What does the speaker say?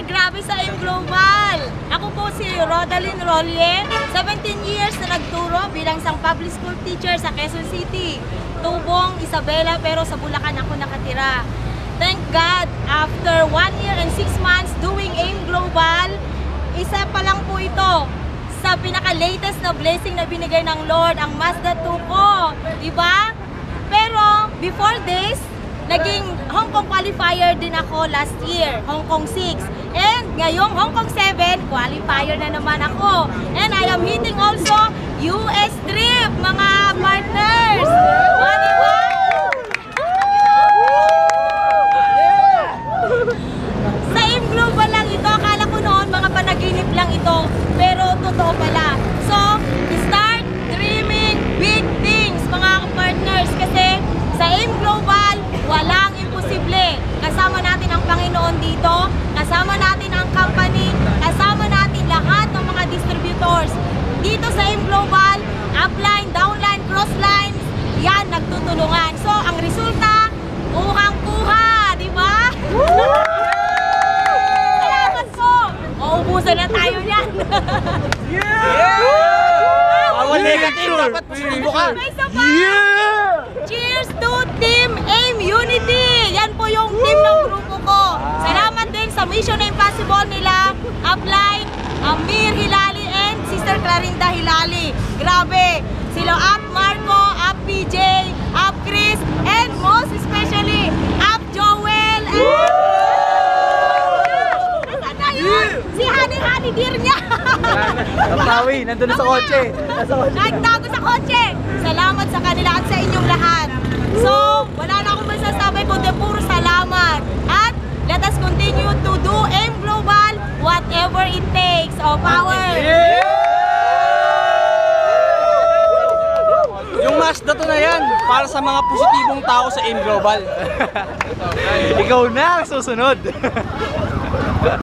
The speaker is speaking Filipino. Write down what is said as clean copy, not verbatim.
grabe sa AIM Global! Ako po si Rodalyn Rolle, 17 years na nagturo bilang isang public school teacher sa Quezon City. Tubong, Isabela, pero sa Bulacan ako nakatira. Thank God, after 1 year and 6 months doing AIM Global, isa pa lang po ito sa pinaka-latest na blessing na binigay ng Lord, ang Mazda 2 ko. Diba? Pero before this, naging Hong Kong qualifier din ako last year, Hong Kong 6. And ngayong Hong Kong 7, qualifier na naman ako. And I am hitting also US trip, mga partners. Diba? Sa AIM Global lang ito, akala ko noon mga panaginip lang ito, pero totoo pala. So, start dreaming big things, mga partners, kasi sa AIM Global, walang imposible. Kasama natin ang Panginoon dito, kasama natin ang company, kasama natin lahat ng mga distributors. Dito sa AIM Global, upline, downline, crosslines, yan, nagtutulungan. So, ang resulta, kuhang-kuha, di ba? Salamat po! Maubusan na tayo yan. Bawal negative, dapat positibo ka. Cheers to Team AIM Unity! Yan po yung team ng grupo ko. Salamat din sa Mission Impossible nila, upline, Amir Hilali and Sister Clarinda Hilali. Grabe! Sila Up Marco, Up PJ, Up Chris, and most especially, Up Joel! Si Hani Dear niya! Tawi, nandun na sa kotse. Nagtago sa kotse! Salamat sa kanila at sa inyong lahat. So, wala na akong masasabi kundi puro salamat. At let us continue to do AIM Global whatever it takes. O, power! Yung Mazda 2 na yan, para sa mga positibong tao sa AIM Global. Ikaw na ang susunod.